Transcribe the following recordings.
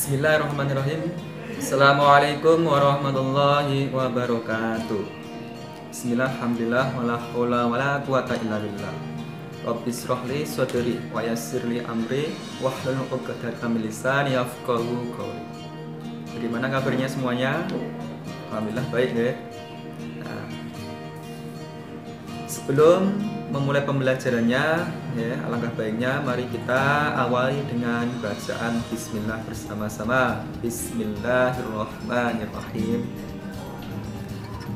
Bismillahirrahmanirrahim. Assalamualaikum warahmatullahi wabarakatuh. Bismillah, alhamdulillah, wala haula wala quwata illa billah. Rabbi shrah li sadri wa yassir li amri wahlul 'uqdatam min lisani yafqahu qawli. Bagaimana kabarnya semuanya? Alhamdulillah baik ya. Nah, sebelum memulai pembelajarannya, ya, alangkah baiknya mari kita awali dengan bacaan Bismillah bersama-sama. Bismillahirrahmanirrahim.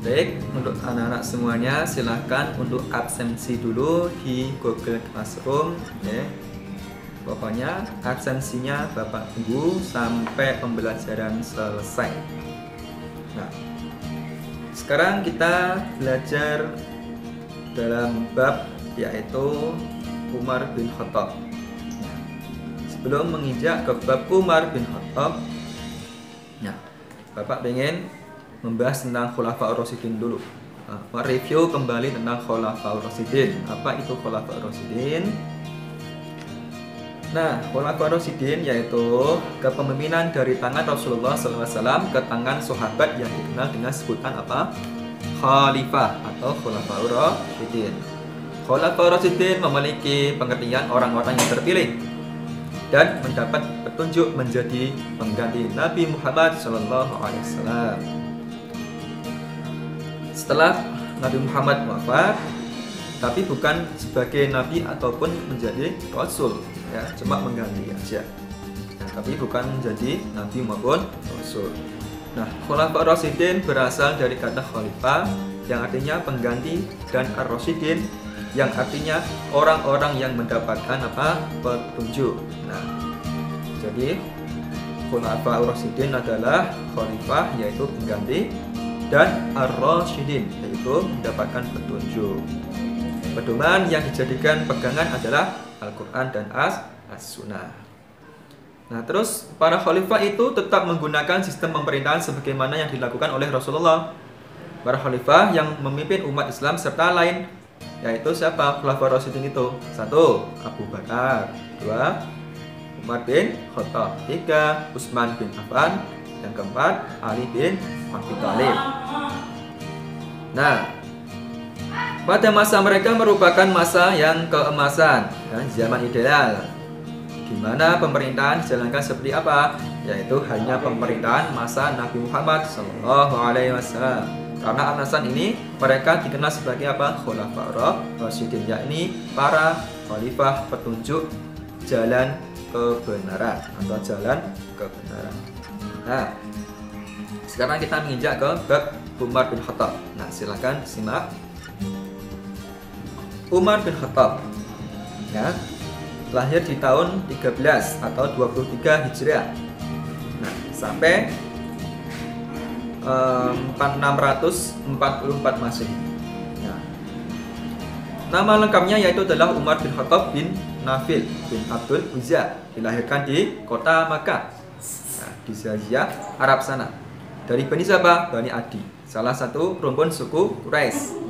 Baik, untuk anak-anak semuanya silahkan untuk absensi dulu di Google Classroom, ya. Pokoknya absensinya Bapak tunggu sampai pembelajaran selesai. Nah, sekarang kita belajar dalam bab yaitu Umar bin Khattab. Sebelum menginjak ke bab Umar bin Khattab, nah, Bapak pengen membahas tentang Khulafaur Rasyidin dulu. Mereview kembali tentang Khulafaur Rasyidin. Apa itu Khulafaur Rasyidin? Nah, Khulafaur Rasyidin yaitu kepemimpinan dari tangan Rasulullah SAW ke tangan sahabat yang dikenal dengan sebutan apa? Khalifah atau Khulafaur Rasyidin. Khulafaur Rasyidin memiliki pengertian orang-orang yang terpilih dan mendapat petunjuk menjadi pengganti Nabi Muhammad SAW. Setelah Nabi Muhammad wafat, tapi bukan sebagai Nabi ataupun menjadi Rasul, ya, cuma mengganti aja. Nah, tapi bukan menjadi Nabi maupun Rasul. Nah, Khulafaur Rasyidin berasal dari kata khalifah yang artinya pengganti dan ar-rasyidin yang artinya orang-orang yang mendapatkan apa? Petunjuk. Nah, jadi Khulafaur Rasyidin adalah khalifah yaitu pengganti dan ar-rasyidin yaitu mendapatkan petunjuk. Pedoman yang dijadikan pegangan adalah Al-Quran dan As-Sunnah. Nah, terus para khalifah itu tetap menggunakan sistem pemerintahan sebagaimana yang dilakukan oleh Rasulullah. Para khalifah yang memimpin umat Islam serta lain, yaitu siapa? Khulafaur Rasyidin itu. 1. Abu Bakar. 2. Umar bin Khattab. 3. Utsman bin Affan. Yang keempat, Ali bin Abi Thalib. Nah, pada masa mereka merupakan masa yang keemasan, ya, zaman ideal, di mana pemerintahan dijalankan seperti apa? Yaitu hanya pemerintahan masa Nabi Muhammad SAW. Karena alasan ini mereka dikenal sebagai apa? Khulafaur Rasyidin, yakni para khalifah petunjuk jalan kebenaran atau jalan kebenaran. Nah, sekarang kita menginjak ke bab Umar bin Khattab. Nah, silakan simak. Umar bin Khattab, ya, lahir di tahun 13 atau 23 Hijriah. Nah, sampai 644 Masehi. Nah, nama lengkapnya yaitu adalah Umar bin Khattab bin Nafil bin Abdul Uzza. Dilahirkan di kota Makkah, nah, di Jazirah Arab sana. Dari Bani siapa? Bani Adi, salah satu rumpun suku Quraisy.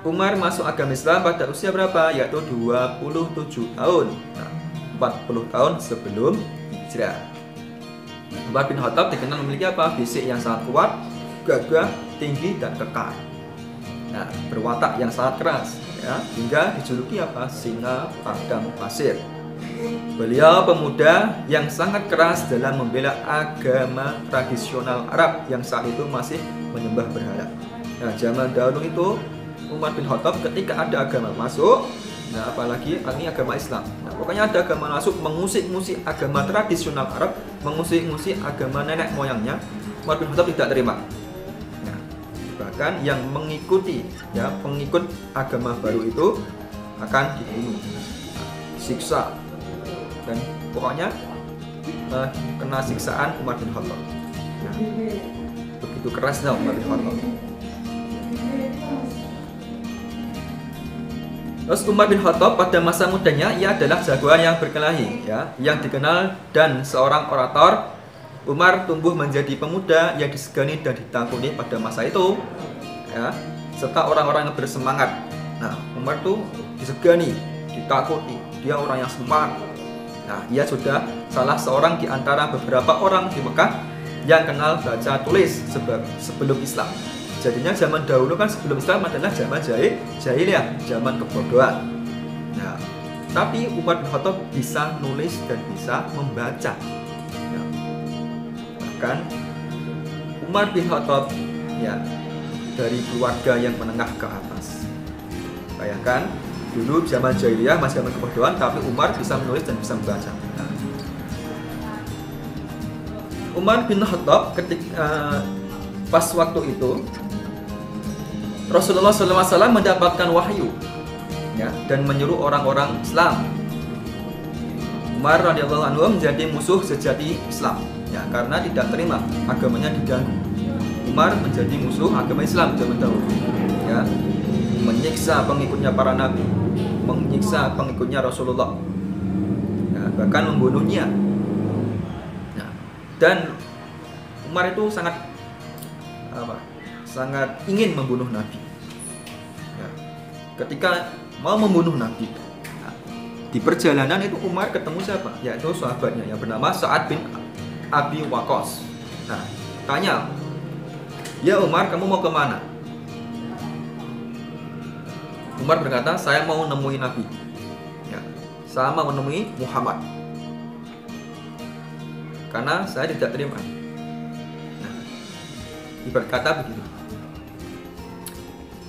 Umar masuk agama Islam pada usia berapa? Yaitu 27 tahun. Nah, 40 tahun sebelum hijrah. Umar bin Khattab dikenal memiliki apa? Fisik yang sangat kuat, gagah, tinggi dan kekar. Nah, berwatak yang sangat keras, ya, hingga dijuluki apa? Singa padang pasir. Beliau pemuda yang sangat keras dalam membela agama tradisional Arab yang saat itu masih menyembah berhala. Nah, zaman dahulu itu Umar bin Khattab ketika ada agama masuk, nah apalagi ini agama Islam, nah pokoknya ada agama masuk mengusik-ngusik agama tradisional Arab, mengusik-ngusik agama nenek moyangnya, Umar bin Khattab tidak terima. Nah, bahkan yang mengikuti, ya, pengikut agama baru itu akan dibunuh, siksa, dan pokoknya kena siksaan Umar bin Khattab. Nah, begitu kerasnya Umar bin Khattab. Terus Umar bin Khattab pada masa mudanya ia adalah jagoan yang berkelahi, ya, yang dikenal dan seorang orator. Umar tumbuh menjadi pemuda yang disegani dan ditakuni pada masa itu, ya, serta orang-orang yang bersemangat. Nah, Umar tuh disegani, ditakuti, dia orang yang smart. Nah, ia sudah salah seorang di antara beberapa orang di Mekah yang kenal baca tulis sebelum Islam. Jadinya zaman dahulu kan sebelum Islam adalah zaman jahiliyah, zaman kebodohan. Nah, tapi Umar bin Khattab bisa nulis dan bisa membaca. Ya. Bahkan Umar bin Khattab ya dari keluarga yang menengah ke atas. Bayangkan dulu zaman jahiliyah masih zaman kebodohan, tapi Umar bisa menulis dan bisa membaca. Nah, Umar bin Khattab ketika pas waktu itu Rasulullah SAW mendapatkan wahyu ya, dan menyuruh orang-orang Islam. Umar radhiyallahu anhu menjadi musuh sejati Islam ya, karena tidak terima agamanya diganggu. Umar menjadi musuh agama Islam zaman dahulu ya, menyiksa pengikutnya para nabi, menyiksa pengikutnya Rasulullah ya, bahkan membunuhnya ya. Dan Umar itu sangat ingin membunuh Nabi ya. Ketika mau membunuh Nabi ya, di perjalanan itu Umar ketemu siapa? Yaitu sahabatnya yang bernama Sa'ad bin Abi Waqqas. Nah, tanya, ya Umar, kamu mau kemana? Umar berkata, saya mau menemui Nabi ya, saya mau menemui Muhammad karena saya tidak terima. Nah, ibarat kata begitu,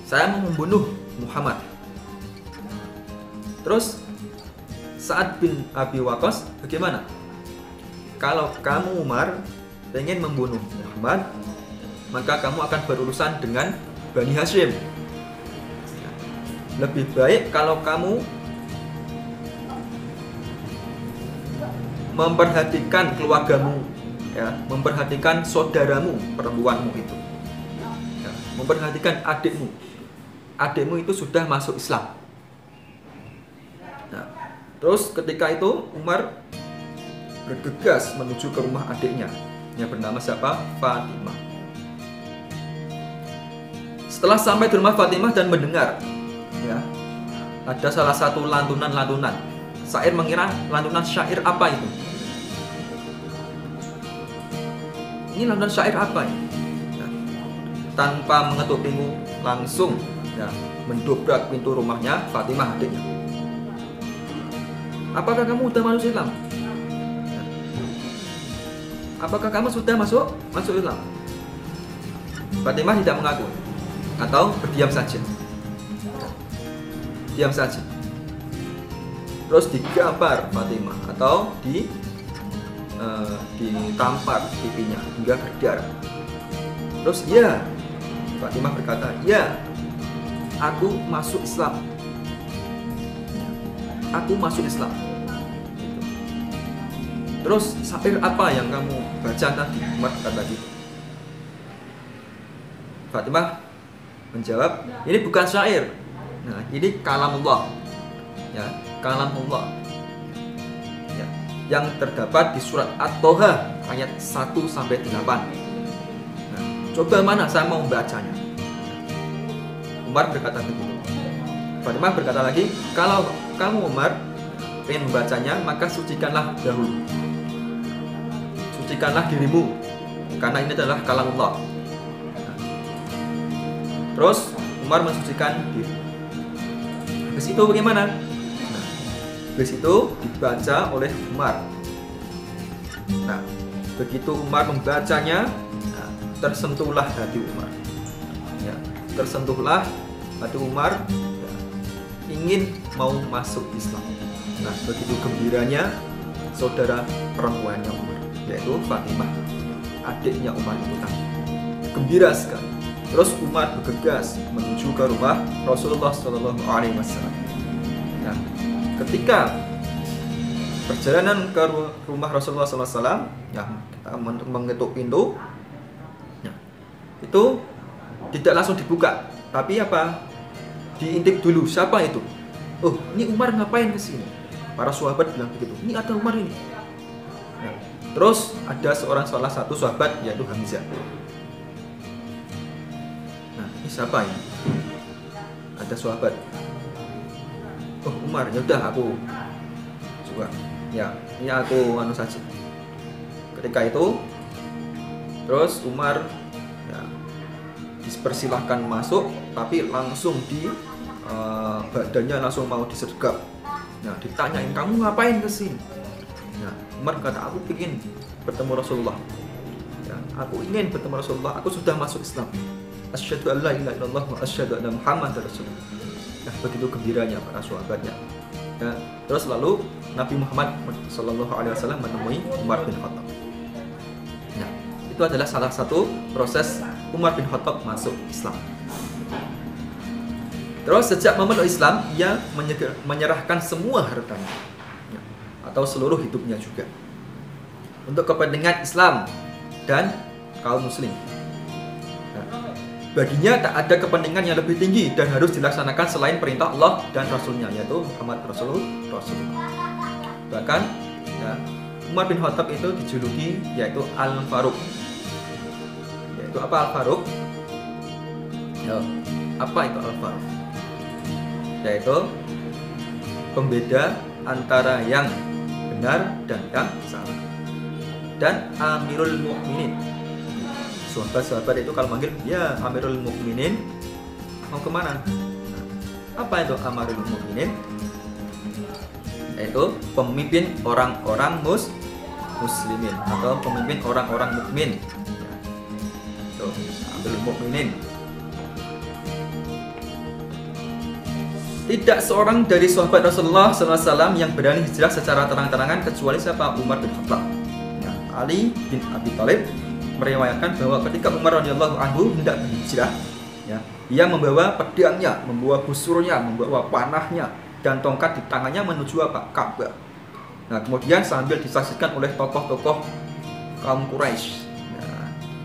saya mau membunuh Muhammad. Terus Sa'ad bin Abi Waqqas, bagaimana? Kalau kamu Umar ingin membunuh Muhammad, maka kamu akan berurusan dengan Bani Hashim. Lebih baik kalau kamu memperhatikan keluargamu ya, memperhatikan saudaramu perempuanmu itu ya, memperhatikan adikmu itu sudah masuk Islam. Nah, terus ketika itu Umar bergegas menuju ke rumah adiknya yang bernama siapa? Fatimah. Setelah sampai di rumah Fatimah dan mendengar ya, ada salah satu lantunan syair, mengira lantunan syair apa itu? Ini lantunan syair apa ya? Ya, tanpa mengetuk pintu langsung ya, mendobrak pintu rumahnya Fatimah adiknya. Apakah kamu sudah masuk Islam? Ya. Apakah kamu sudah masuk Islam? Fatimah tidak mengaku atau berdiam saja. Diam saja. Terus digampar Fatimah atau ditampar pipinya hingga berdarah. Terus ya, Fatimah berkata, ya, aku masuk Islam. Aku masuk Islam. Terus syair apa yang kamu baca tadi? Umar kata gitu. Fatimah menjawab, ini bukan syair. Nah, ini kalamullah. Ya, kalamullah. Ya, yang terdapat di surat At-Toha ayat 1 sampai 8. Nah, coba mana saya mau membacanya. Umar berkata begitu. Fatimah berkata lagi, kalau kamu Umar ingin membacanya, maka sucikanlah dahulu. Sucikanlah dirimu, karena ini adalah kalamullah. Nah, terus Umar mensucikan diri. Habis itu bagaimana? Nah, habis itu dibaca oleh Umar. Nah, begitu Umar membacanya, nah, tersentuhlah hati Umar. Ya, tersentuhlah hati Umar, ya, ingin mau masuk Islam. Nah, begitu gembiranya saudara perempuannya Umar, yaitu Fatimah, adiknya Umar itu tadi. Gembira sekali. Terus Umar bergegas menuju ke rumah Rasulullah SAW. Nah, ketika perjalanan ke rumah Rasulullah SAW, ya, kita mengetuk pintu, ya, itu tidak langsung dibuka, tapi apa? Diintip dulu, siapa itu? Oh, ini Umar ngapain kesini? Para sahabat bilang begitu. Ini ada Umar ini. Nah, terus ada salah satu sahabat yaitu Hamzah. Ini siapa ya? Ada sahabat. Oh, Umar, ya udah aku coba Ya, ini aku anu saja. Ketika itu terus Umar ya, dipersilahkan masuk, tapi langsung di badannya langsung mau disergap. Nah, ditanyain, kamu ngapain kesini? Nah, Umar kata, aku ingin bertemu Rasulullah. Ya, aku ingin bertemu Rasulullah. Aku sudah masuk Islam. Asyhadu an la ilaha illallah wa asyhadu anna Muhammadar Rasulullah. Nah, begitu gembiranya para sahabatnya. Ya, terus lalu Nabi Muhammad SAW menemui Umar bin Khattab. Nah, itu adalah salah satu proses Umar bin Khattab masuk Islam. Terus sejak memeluk Islam, ia menyerahkan semua hartanya, ya, atau seluruh hidupnya juga, untuk kepentingan Islam dan kaum muslim. Nah, baginya tak ada kepentingan yang lebih tinggi dan harus dilaksanakan selain perintah Allah dan Rasulnya, yaitu Muhammad Rasulullah. Bahkan ya, Umar bin Khattab itu dijuluki yaitu Al-Faruq. Yaitu apa Al-Faruq? Ya, apa itu Al-Faruq? Yaitu pembeda antara yang benar dan yang salah. Dan Amirul Mukminin. Sahabat-sahabat itu kalau manggil, ya Amirul Mukminin, mau kemana? Apa itu Amirul Mukminin? Yaitu pemimpin orang-orang muslimin atau pemimpin orang-orang mukmin. Itu Amirul Mukminin. Tidak seorang dari sahabat Rasulullah SAW yang berani hijrah secara terang-terangan kecuali siapa? Umar bin Khattab. Ya, Ali bin Abi Thalib meriwayatkan bahwa ketika Umar radhiyallahu anhu hendak berhijrah, ya, ia membawa pedangnya, membawa busurnya, membawa panahnya dan tongkat di tangannya menuju apa? Ka'bah. Nah, kemudian sambil disaksikan oleh tokoh-tokoh kaum Quraisy, ya,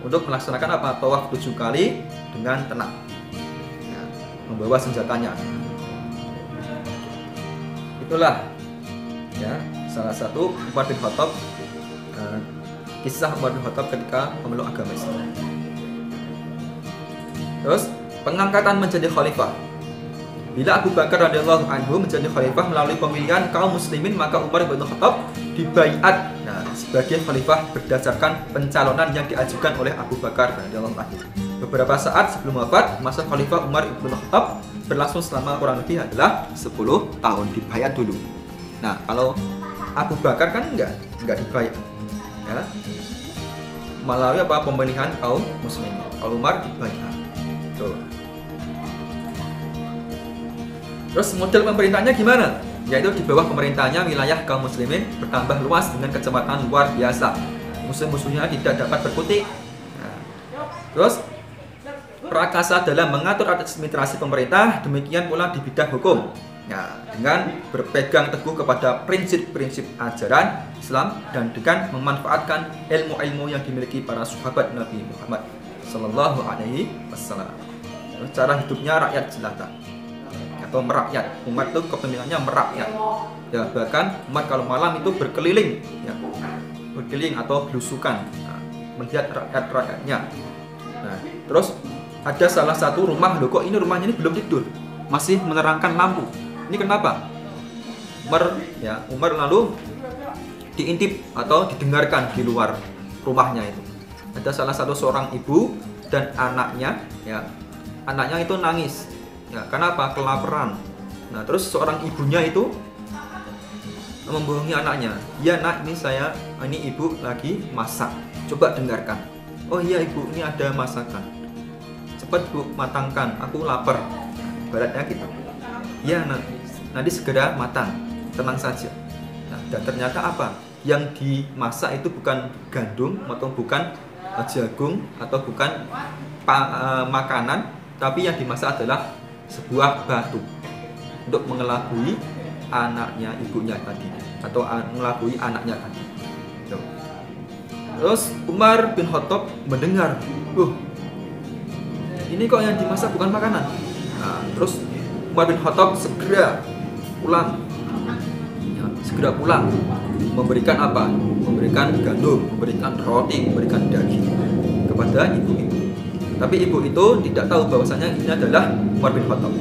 untuk melaksanakan apa? Tawaf 7 kali dengan tenang, ya, membawa senjatanya. Itulah ya salah satu Umar bin Khattab, kisah Umar bin Khattab ketika memeluk agama Islam. Terus pengangkatan menjadi khalifah. Bila Abu Bakar radhiyallahu anhu menjadi khalifah melalui pemilihan kaum muslimin, maka Umar bin Khattab dibaiat sebagai khalifah berdasarkan pencalonan yang diajukan oleh Abu Bakar radhiyallahu anhu. Beberapa saat sebelum wafat, masa khalifah Umar bin Khattab berlangsung selama kurang lebih adalah 10 tahun, dibaiat dulu. Nah, kalau Abu Bakar kan enggak dibaiat, ya, melalui apa? Pemilihan kaum muslimin. Kalau Umar dibaiat. Tuh. Terus model pemerintahnya gimana? Yaitu di bawah pemerintahnya wilayah kaum muslimin bertambah luas dengan kecepatan luar biasa. Musuh-musuhnya tidak dapat berkutik. Nah, terus prakasa dalam mengatur administrasi pemerintah, demikian pula di bidang hukum. Ya, dengan berpegang teguh kepada prinsip-prinsip ajaran Islam dan dengan memanfaatkan ilmu-ilmu yang dimiliki para sahabat Nabi Muhammad Sallallahu Alaihi Wasallam. Cara hidupnya rakyat jelata atau merakyat. Umat itu kepemimpinannya merakyat. Ya, bahkan umat kalau malam itu berkeliling, ya, berkeliling atau belusukan, nah, melihat rakyat-rakyatnya. Nah, terus ada salah satu rumah, loh kok ini rumahnya ini belum tidur, masih menerangkan lampu. Ini kenapa? Umar lalu diintip atau didengarkan di luar rumahnya itu. Ada salah satu seorang ibu dan anaknya, ya, anaknya itu nangis. Ya, kenapa? Kelaparan. Nah, terus seorang ibunya itu membohongi anaknya. Ya nak, ini ibu lagi masak. Coba dengarkan. Oh iya ibu, ini ada masakan. Cepat bu, matangkan, aku lapar. Ibaratnya gitu. Ya nanti segera matang, tenang saja. Nah, dan ternyata apa? Yang dimasak itu bukan gandum atau bukan jagung atau bukan makanan, tapi yang dimasak adalah sebuah batu untuk mengelabui anaknya ibunya tadi atau mengelabui anaknya tadi. Terus Umar bin Khattab mendengar, ini kok yang dimasak bukan makanan. Nah, terus Umar bin Khattab segera pulang, ya, memberikan apa? Memberikan gandum, memberikan roti, memberikan daging kepada ibu-ibu. Tapi ibu itu tidak tahu bahwasanya ini adalah Umar bin Khattab.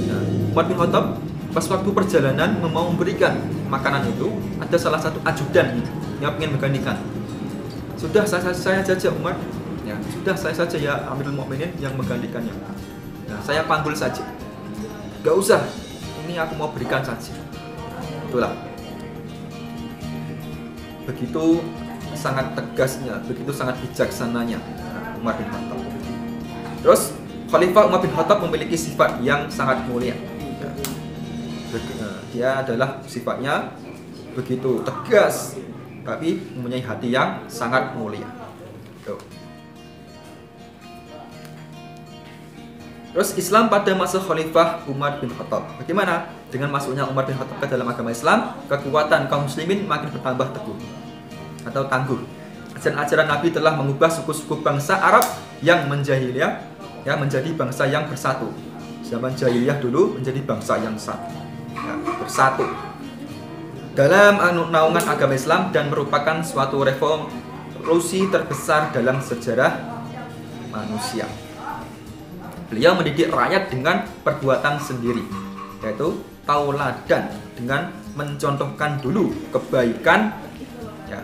Nah, Umar bin Khattab pas waktu perjalanan mau memberikan makanan itu, ada salah satu ajudan yang ingin menggantikan. Sudah saya saja Umar, ya sudah saya saja ya Amirul Mukminin yang menggantikannya. Nah, saya panggil saja, gak usah, ini aku mau berikan saja. Itulah, begitu sangat tegasnya, begitu sangat bijaksananya Umar bin Khattab. Terus Khalifah Umar bin Khattab memiliki sifat yang sangat mulia. Dia adalah sifatnya begitu tegas, tapi mempunyai hati yang sangat mulia. Tuh. Terus Islam pada masa Khalifah Umar bin Khattab. Bagaimana? Dengan masuknya Umar bin Khattab ke dalam agama Islam, kekuatan kaum muslimin makin bertambah teguh atau tangguh. Ajaran-ajaran Nabi telah mengubah suku-suku bangsa Arab yang menjahiliyah ya menjadi bangsa yang bersatu. Zaman jahiliyah dulu menjadi bangsa yang satu, ya, bersatu dalam naungan agama Islam dan merupakan suatu revolusi terbesar dalam sejarah manusia. Beliau mendidik rakyat dengan perbuatan sendiri, yaitu tauladan, dengan mencontohkan dulu kebaikan, ya,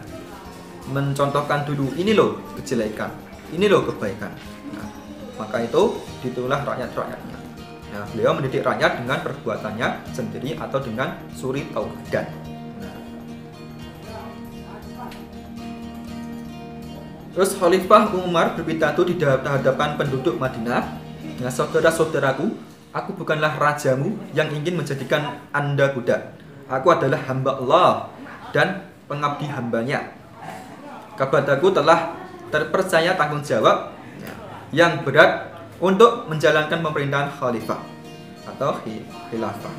mencontohkan dulu ini loh kejelekan, ini loh kebaikan. Nah, maka itu ditulah rakyat-rakyatnya. Nah, beliau mendidik rakyat dengan perbuatannya sendiri atau dengan suri tauladan. Terus Khalifah Umar berpidato di hadapan penduduk Madinah. Ya, saudara-saudaraku, aku bukanlah rajamu yang ingin menjadikan Anda budak. Aku adalah hamba Allah dan pengabdi hambanya. Kepadaku telah terpercaya tanggung jawab yang berat untuk menjalankan pemerintahan khalifah atau khilafah.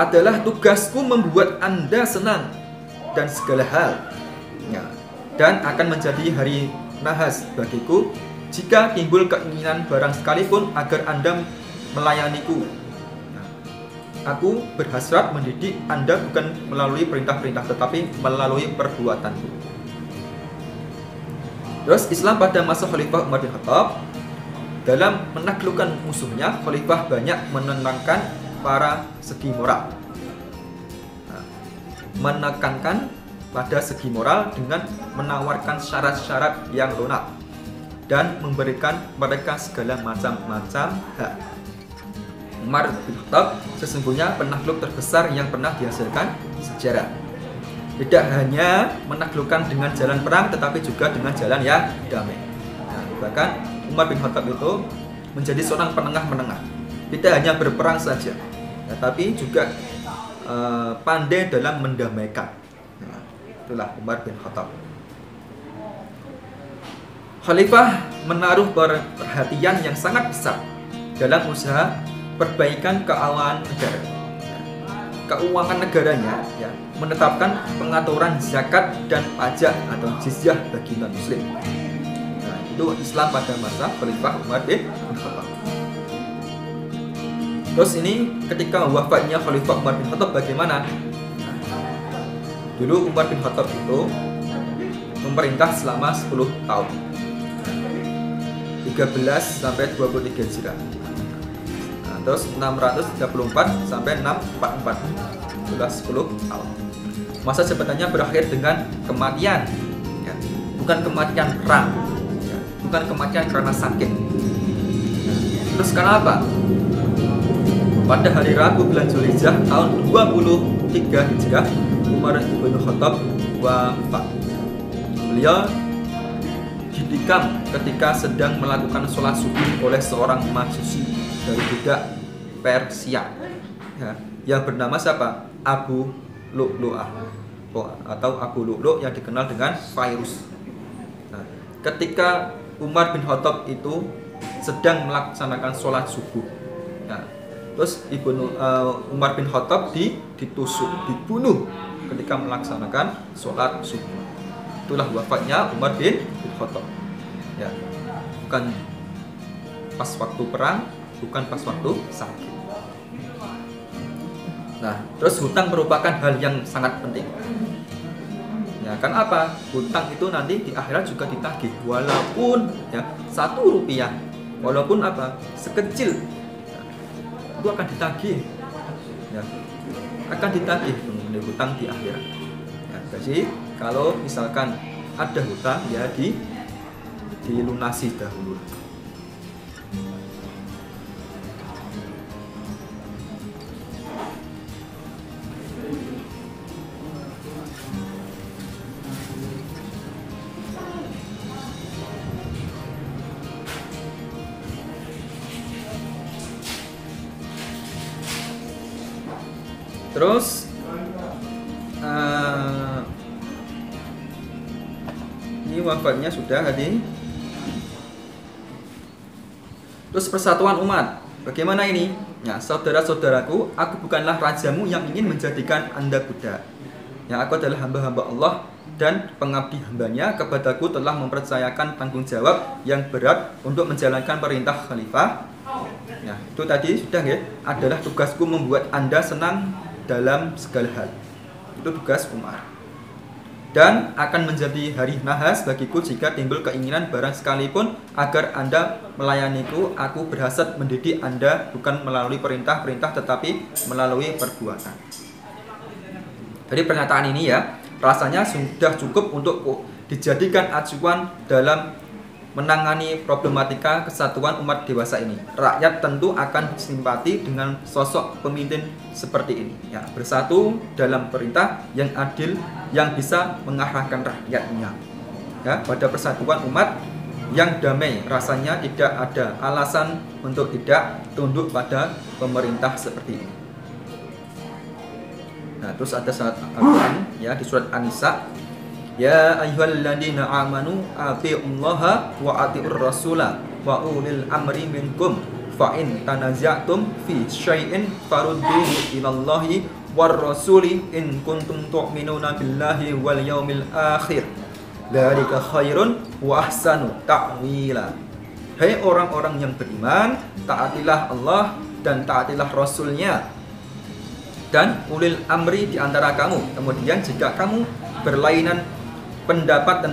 Adalah tugasku membuat Anda senang dan segala hal, ya, dan akan menjadi hari nahas bagiku jika timbul keinginan barang sekalipun agar Anda melayaniku. Nah, aku berhasrat mendidik Anda bukan melalui perintah-perintah tetapi melalui perbuatanku. Terus Islam pada masa Khalifah Umar bin Khattab, dalam menaklukkan musuhnya, Khalifah banyak menenangkan para segi moral. Nah, menekankan pada segi moral dengan menawarkan syarat-syarat yang lunak dan memberikan mereka segala macam-macam hak. Umar bin Khattab sesungguhnya penakluk terbesar yang pernah dihasilkan sejarah. Tidak hanya menaklukkan dengan jalan perang, tetapi juga dengan jalan yang damai. Nah, bahkan Umar bin Khattab itu menjadi seorang penengah-menengah. Tidak hanya berperang saja, tetapi juga pandai dalam mendamaikan. Nah, itulah Umar bin Khattab. Khalifah menaruh perhatian yang sangat besar dalam usaha perbaikan keuangan negaranya, ya, menetapkan pengaturan zakat dan pajak atau jizyah bagi non-muslim. Nah, itu Islam pada masa Khalifah Umar bin Khattab. Terus ini ketika wafatnya Khalifah Umar bin Khattab bagaimana? Dulu Umar bin Khattab itu memerintah selama 10 tahun. 13 sampai 23 Hijriah. Nah, terus 634 sampai 644. Sudah 10 tahun. Masa jabatannya berakhir dengan kematian, ya. Bukan kematian perang, ya. Bukan kematian karena sakit. Nah, terus karena apa? Pada hari Rabu bulan Zulhijjah tahun 23 Hijriah, Umar bin Khattab wafat. Beliau ditikam ketika sedang melakukan sholat subuh oleh seorang majusi dari budak Persia, ya, yang bernama siapa? Abu Lu'lu'ah atau Abu Lu'lu' yang dikenal dengan Fairuz. Nah, ketika Umar bin Khattab itu sedang melaksanakan sholat subuh, ya, terus Umar bin Khattab ditusuk, dibunuh ketika melaksanakan sholat subuh. Itulah wafatnya Umar bin Khattab. Ya, bukan pas waktu perang, bukan pas waktu sakit. Nah, terus hutang merupakan hal yang sangat penting. Ya, kan apa? Hutang itu nanti di akhirat juga ditagih, walaupun ya 1 rupiah, walaupun apa? Sekecil, ya, itu akan ditagih. ya, akan ditagih mengenai hutang di akhirat. Ya, jadi kalau misalkan ada hutang ya dilunasi dahulu. Terus ini wafatnya sudah tadi. Terus persatuan umat, bagaimana ini? Ya, saudara-saudaraku, aku bukanlah rajamu yang ingin menjadikan Anda budak. Ya, aku adalah hamba-hamba Allah dan pengabdi hambanya. Kepadaku telah mempercayakan tanggung jawab yang berat untuk menjalankan perintah khalifah. Ya, itu tadi sudah ya, adalah tugasku membuat Anda senang dalam segala hal. Itu tugas Umar. Dan akan menjadi hari nahas bagiku jika timbul keinginan barang sekalipun agar Anda melayaniku. Aku berhasrat mendidik Anda bukan melalui perintah-perintah tetapi melalui perbuatan. Jadi pernyataan ini ya, rasanya sudah cukup untuk dijadikan acuan dalam menangani problematika kesatuan umat dewasa ini. Rakyat tentu akan simpati dengan sosok pemimpin seperti ini, ya, bersatu dalam perintah yang adil yang bisa mengarahkan rakyatnya, ya, pada persatuan umat yang damai. Rasanya tidak ada alasan untuk tidak tunduk pada pemerintah seperti ini. Nah, terus ada surat Al-Quran ya, di surat An-Nisa, ya ayyuhalladzina amanu atiullaha wa atiur rasula wa ulil amri minkum fa in tanaza'tum fi syai'in farudduhu ilallahi war rasuli in kuntum tu'minuna billahi wal yaumil akhir dzalika khairun wa ahsanu ta'wila. Hai orang-orang yang beriman, taatilah Allah dan taatilah Rasulnya dan ulil amri di antara kamu. Kemudian jika kamu berlainan pendapat dan